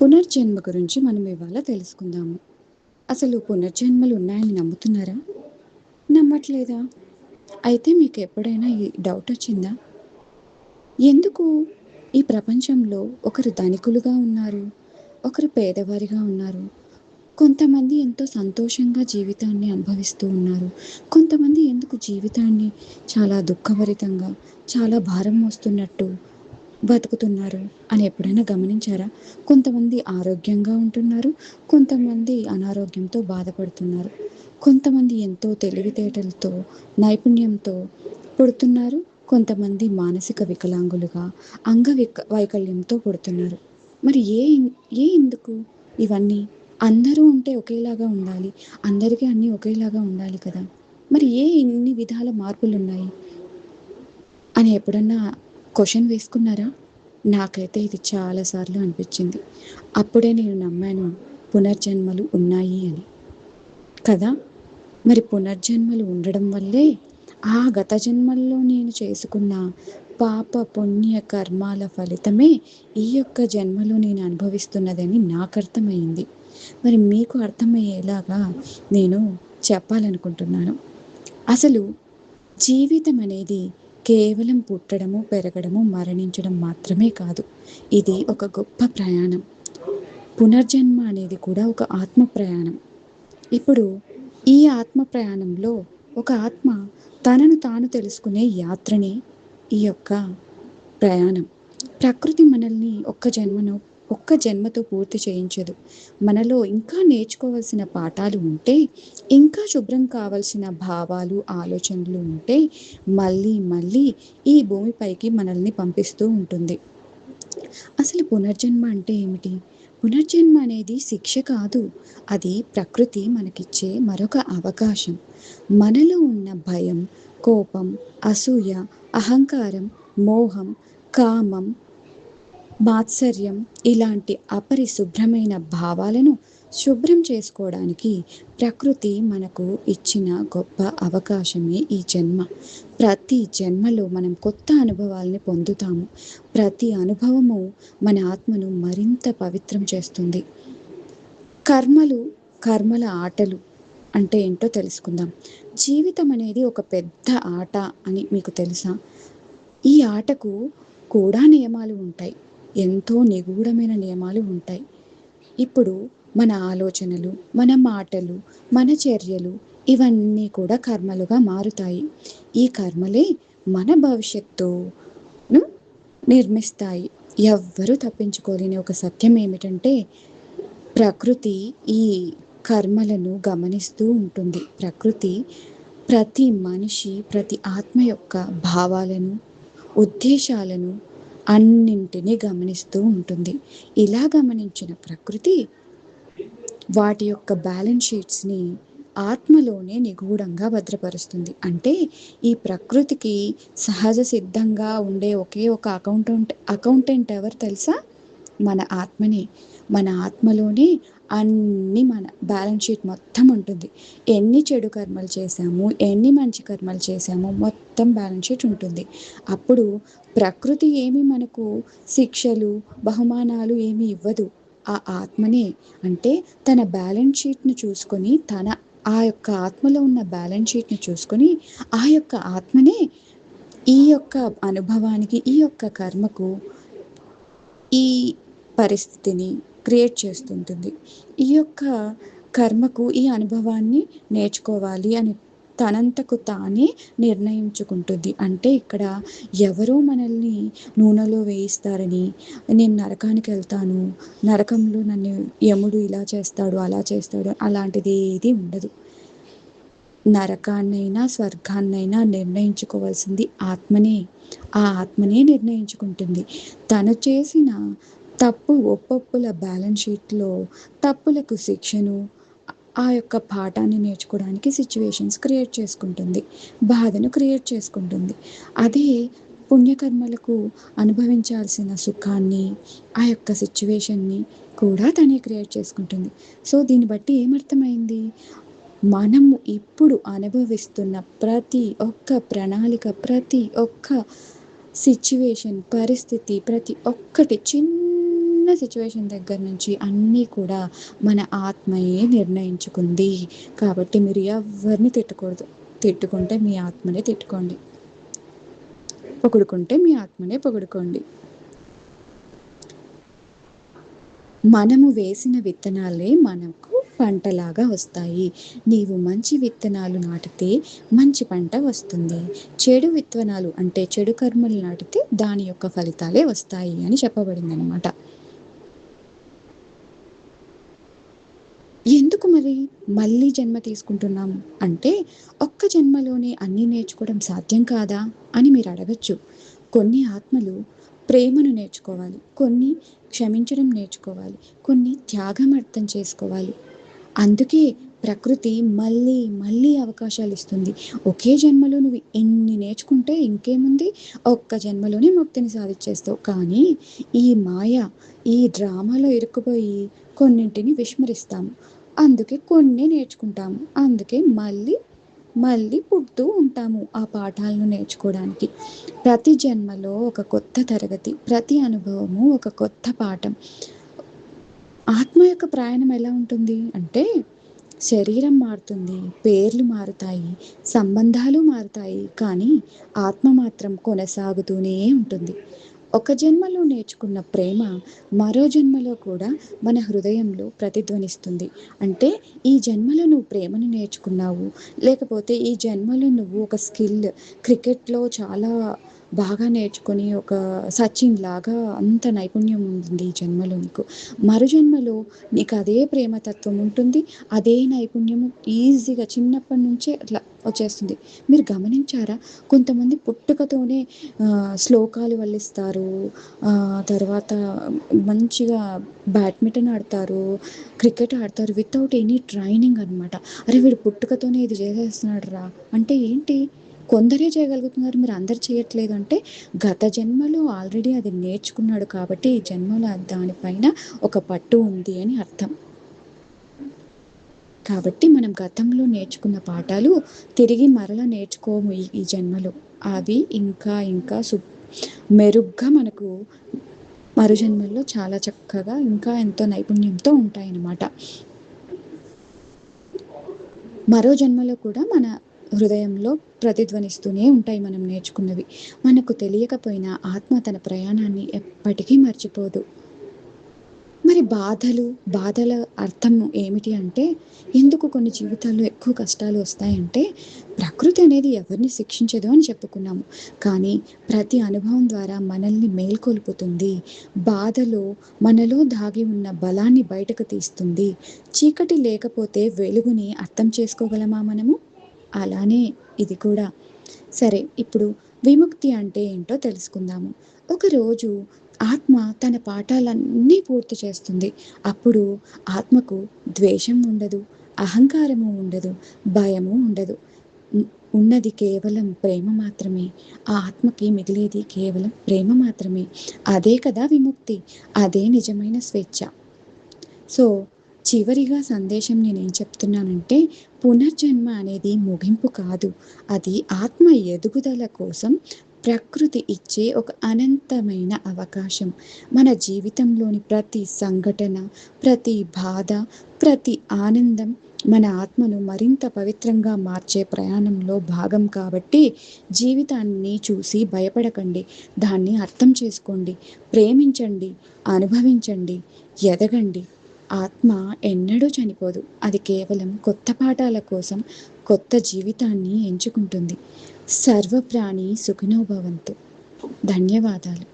పునర్జన్మ గురించి మనం ఇవాళ తెలుసుకుందాము. అసలు పునర్జన్మలు ఉన్నాయని నమ్ముతున్నారా? నమ్మట్లేదా? అయితే మీకు ఎప్పుడైనా ఈ డౌట్ వచ్చిందా? ఎందుకు ఈ ప్రపంచంలో ఒకరు ధనికులుగా ఉన్నారు, ఒకరు పేదవారిగా ఉన్నారు. కొంతమంది ఎంతో సంతోషంగా జీవితాన్ని అనుభవిస్తూ ఉన్నారు. కొంతమంది ఎందుకు జీవితాన్ని చాలా దుఃఖభరితంగా, చాలా భారం మోస్తున్నట్టు బతుకుతున్నారు అని ఎప్పుడైనా గమనించారా? కొంతమంది ఆరోగ్యంగా ఉంటున్నారు. కొంతమంది అనారోగ్యంతో బాధపడుతున్నారు. కొంతమంది ఎంతో తెలివితేటలతో, నైపుణ్యంతో పుడుతున్నారు. కొంతమంది మానసిక వికలాంగులుగా, వైకల్యంతో పుడుతున్నారు. మరి ఎందుకు ఇవన్నీ? అందరూ ఉంటే ఒకేలాగా ఉండాలి. అందరికీ అన్నీ ఒకేలాగా ఉండాలి కదా! మరి ఇన్ని విధాల మార్పులున్నాయి అని ఎప్పుడన్నా క్వెషన్ వేసుకున్నారా? నాకైతే ఇది చాలా సార్లు అనిపించింది. అప్పుడే నేను నమ్మాను పునర్జన్మలు ఉన్నాయి అని. కదా! మరి పునర్జన్మలు ఉండడం వల్లే ఆ గత జన్మల్లో నేను చేసుకున్న పాప పుణ్య కర్మాల ఫలితమే ఈ యొక్క జన్మలో నేను అనుభవిస్తున్నదని నాకు అర్థమైంది. మరి మీకు అర్థమయ్యేలాగా నేను చెప్పాలనుకుంటున్నాను. అసలు జీవితం అనేది కేవలం పుట్టడము, పెరగడము, మరణించడం మాత్రమే కాదు. ఇది ఒక గొప్ప ప్రయాణం. పునర్జన్మ అనేది కూడా ఒక ఆత్మ ప్రయాణం. ఇప్పుడు ఈ ఆత్మ ప్రయాణంలో ఒక ఆత్మ తనను తాను తెలుసుకునే యాత్రనే ఈ యొక్క ప్రయాణం. ప్రకృతి మనల్ని ఒక్క జన్మతో పూర్తి చేయించదు. మనలో ఇంకా నేర్చుకోవాల్సిన పాఠాలు ఉంటే, ఇంకా శుభ్రం కావాల్సిన భావాలు, ఆలోచనలు ఉంటే మళ్ళీ మళ్ళీ ఈ భూమిపైకి మనల్ని పంపిస్తూ ఉంటుంది. అసలు పునర్జన్మ అంటే ఏమిటి? పునర్జన్మ అనేది శిక్ష కాదు. అది ప్రకృతి మనకిచ్చే మరొక అవకాశం. మనలో ఉన్న భయం, కోపం, అసూయ, అహంకారం, మోహం, కామం, మాత్సర్యం ఇలాంటి అపరిశుభ్రమైన భావాలను శుభ్రం చేసుకోవడానికి ప్రకృతి మనకు ఇచ్చిన గొప్ప అవకాశమే ఈ జన్మ. ప్రతి జన్మలో మనం కొత్త అనుభవాల్ని పొందుతాము. ప్రతి అనుభవము మన ఆత్మను మరింత పవిత్రం చేస్తుంది. కర్మల ఆటలు అంటే ఏంటో తెలుసుకుందాం. జీవితం అనేది ఒక పెద్ద ఆట అని మీకు తెలుసా? ఈ ఆటకు కూడా నియమాలు ఉంటాయి. ఎంతో నిగూఢమైన నియమాలు ఉంటాయి. ఇప్పుడు మన ఆలోచనలు, మన మాటలు, మన చర్యలు ఇవన్నీ కూడా కర్మలుగా మారుతాయి. ఈ కర్మలే మన భవిష్యత్తును నిర్మిస్తాయి. ఎవ్వరూ తప్పించుకోలేని ఒక సత్యం ఏమిటంటే, ప్రకృతి ఈ కర్మలను గమనిస్తూ ఉంటుంది. ప్రకృతి ప్రతి మనిషి, ప్రతి ఆత్మ యొక్క భావాలను, ఉద్దేశాలను అన్నింటినీ గమనిస్తూ ఉంటుంది. ఇలా గమనించిన ప్రకృతి వాటి యొక్క బ్యాలెన్స్ షీట్స్ని ఆత్మలోనే నిగూఢంగా భద్రపరుస్తుంది. అంటే ఈ ప్రకృతికి సహజ సిద్ధంగా ఉండే ఒకే ఒక అకౌంటెంట్ ఎవరు తెలుసా? మన ఆత్మనే. మన ఆత్మలోనే మన బ్యాలెన్స్ షీట్ మొత్తం ఉంటుంది. ఎన్ని చెడు కర్మలు చేశాము, ఎన్ని మంచి కర్మలు చేశాము మొత్తం బ్యాలెన్స్ షీట్ ఉంటుంది. అప్పుడు ప్రకృతి ఏమి మనకు శిక్షలు, బహుమానాలు ఏమి ఇవ్వదు. ఆ ఆత్మనే, అంటే తన బ్యాలెన్స్ షీట్ను చూసుకొని, ఆ యొక్క ఆత్మలో ఉన్న బ్యాలెన్స్ షీట్ని చూసుకొని ఆ యొక్క ఆత్మనే ఈ యొక్క అనుభవానికి, ఈ యొక్క కర్మకు ఈ పరిస్థితిని క్రియేట్ చేస్తుంటుంది. ఈ యొక్క కర్మకు ఈ అనుభవాన్ని నేర్చుకోవాలి అని తనంతకు తానే నిర్ణయించుకుంటుంది. అంటే ఇక్కడ ఎవరో మనల్ని నూనెలో వేయిస్తారని, నేను నరకానికి వెళ్తాను, నరకంలో నన్ను యముడు ఇలా చేస్తాడు, అలా చేస్తాడు, అలాంటిది ఏది ఉండదు. నరకాన్నైనా స్వర్గాన్నైనా నిర్ణయించుకోవాల్సింది ఆత్మనే. ఆ ఆత్మనే నిర్ణయించుకుంటుంది. తను చేసిన ఒప్పొప్పుల బ్యాలెన్స్ షీట్లో తప్పులకు శిక్షను, ఆ యొక్క పాఠాన్ని నేర్చుకోవడానికి సిచ్యువేషన్స్ క్రియేట్ చేసుకుంటుంది. బాధను క్రియేట్ చేసుకుంటుంది. అదే పుణ్యకర్మలకు అనుభవించాల్సిన సుఖాన్ని, ఆ యొక్క సిచ్యువేషన్ని కూడా తనే క్రియేట్ చేసుకుంటుంది. సో దీన్ని బట్టి ఏమర్థమైంది? మనము ఇప్పుడు అనుభవిస్తున్న ప్రతి ఒక్క ప్రణాళిక, ప్రతి ఒక్క సిచ్యువేషన్, పరిస్థితి, ప్రతి ఒక్కటి చిన్న సిట్యుయేషన్ దగ్గర నుంచి అన్నీ కూడా మన ఆత్మయే నిర్ణయించుకుంది. కాబట్టి మీరు ఎవ్వరిని తిట్టకూడదు. తిట్టుకుంటే మీ ఆత్మనే తిట్టుకోండి. పొగుడుకుంటే మీ ఆత్మనే పొగుడుకోండి. మనము వేసిన విత్తనాలే మనకు పంటలాగా వస్తాయి. నీవు మంచి విత్తనాలు నాటితే మంచి పంట వస్తుంది. చెడు విత్తనాలు అంటే చెడు కర్మలు నాటితే దాని యొక్క ఫలితాలే వస్తాయి అని చెప్పబడిందనమాట. ఎందుకు మరి మళ్ళీ జన్మ తీసుకుంటున్నాము అంటే, ఒక్క జన్మలోనే అన్నీ నేర్చుకోవడం సాధ్యం కాదా అని మీరు అడగచ్చు. కొన్ని ఆత్మలు ప్రేమను నేర్చుకోవాలి, కొన్ని క్షమించడం నేర్చుకోవాలి, కొన్ని త్యాగం అర్థం చేసుకోవాలి. అందుకే ప్రకృతి మళ్ళీ మళ్ళీ అవకాశాలు ఇస్తుంది. ఒకే జన్మలో నువ్వు ఎన్ని నేర్చుకుంటే ఇంకేముంది, ఒక్క జన్మలోనే ముక్తిని సాధించేస్తావు. కానీ ఈ మాయ, ఈ డ్రామాలో ఇరుక్కుపోయి కొన్నింటిని విస్మరిస్తాము. అందుకే కొన్నే నేర్చుకుంటాము. అందుకే మళ్ళీ మళ్ళీ పుడుతూ ఉంటాము ఆ పాఠాలను నేర్చుకోవడానికి. ప్రతి జన్మలో ఒక కొత్త తరగతి, ప్రతి అనుభవము ఒక కొత్త పాఠం. ఆత్మ యొక్క ప్రయాణం ఎలా ఉంటుంది అంటే, శరీరం మారుతుంది, పేర్లు మారుతాయి, సంబంధాలు మారుతాయి, కానీ ఆత్మ మాత్రం కొనసాగుతూనే ఉంటుంది. ఒక జన్మలో నేర్చుకున్న ప్రేమ మరో జన్మలో కూడా మన హృదయంలో ప్రతిధ్వనిస్తుంది. అంటే ఈ జన్మలో నువ్వు ప్రేమను నేర్చుకున్నావు, లేకపోతే ఈ జన్మలో నువ్వు ఒక స్కిల్ క్రికెట్‌లో చాలా బాగా నేర్చుకొని ఒక సచిన్ లాగా అంత నైపుణ్యం ఉంది ఈ జన్మలో నీకు. మరు జన్మలో నీకు అదే ప్రేమతత్వం ఉంటుంది. అదే నైపుణ్యము ఈజీగా చిన్నప్పటి నుంచే అట్లా వచ్చేస్తుంది. మీరు గమనించారా? కొంతమంది పుట్టుకతోనే శ్లోకాలు వల్లిస్తారు. తర్వాత మంచిగా బ్యాడ్మింటన్ ఆడతారు, క్రికెట్ ఆడతారు వితౌట్ ఎనీ ట్రైనింగ్ అనమాట. అరే! వీడు పుట్టుకతోనే ఇది చేసేస్తున్నాడురా అంటే ఏంటి? కొందరే చేయగలుగుతున్నారు. మీరు అందరు చేయట్లేదు అంటే, గత జన్మలో ఆల్రెడీ అది నేర్చుకున్నాడు కాబట్టి, ఈ జన్మలో దానిపైన ఒక పట్టు ఉంది అని అర్థం. కాబట్టి మనం గతంలో నేర్చుకున్న పాఠాలు తిరిగి మరలా నేర్చుకోము ఈ జన్మలో. అవి ఇంకా ఇంకా మెరుగ్గా మనకు మరు జన్మల్లో చాలా చక్కగా ఇంకా ఎంతో నైపుణ్యంతో ఉంటాయన్నమాట. మరో జన్మలో కూడా మన హృదయంలో ప్రతిధ్వనిస్తూనే ఉంటాయి మనం నేర్చుకున్నవి. మనకు తెలియకపోయినా ఆత్మ తన ప్రయాణాన్ని ఎప్పటికీ మర్చిపోదు. మరి బాధల అర్థం ఏమిటి అంటే, ఎందుకు కొన్ని జీవితాల్లో ఎక్కువ కష్టాలు వస్తాయంటే, ప్రకృతి అనేది ఎవరిని శిక్షించదు అని చెప్పుకున్నాము. కానీ ప్రతి అనుభవం ద్వారా మనల్ని మేల్కొల్పుతుంది. బాధలో మనలో దాగి ఉన్న బలాన్ని బయటకు తీస్తుంది. చీకటి లేకపోతే వెలుగుని అర్థం చేసుకోగలమా మనము? అలానే ఇది కూడా. సరే, ఇప్పుడు విముక్తి అంటే ఏంటో తెలుసుకుందాము. ఒకరోజు ఆత్మ తన పాఠాలన్నీ పూర్తి చేస్తుంది. అప్పుడు ఆత్మకు ద్వేషం ఉండదు, అహంకారము ఉండదు, భయము ఉండదు. ఉన్నది కేవలం ప్రేమ మాత్రమే. ఆ ఆత్మకి మిగిలేది కేవలం ప్రేమ మాత్రమే. అదే కదా విముక్తి. అదే నిజమైన స్వేచ్ఛ. సో, చివరిగా సందేశం నేనేం చెప్తున్నానంటే, పునర్జన్మ అనేది ముగింపు కాదు. అది ఆత్మ ఎదుగుదల కోసం ప్రకృతి ఇచ్చే ఒక అనంతమైన అవకాశం. మన జీవితంలోని ప్రతి సంఘటన, ప్రతి బాధ, ప్రతి ఆనందం మన ఆత్మను మరింత పవిత్రంగా మార్చే ప్రయాణంలో భాగం కాబట్టి, జీవితాన్ని చూసి భయపడకండి. దాన్ని అర్థం చేసుకోండి, ప్రేమించండి, అనుభవించండి, ఎదగండి. ఆత్మ ఎన్నడూ చనిపోదు. అది కేవలం కొత్త పాఠాల కోసం కొత్త జీవితాన్ని ఎంచుకుంటుంది. సర్వప్రాణి సుఖినో భవంతు. ధన్యవాదాలు.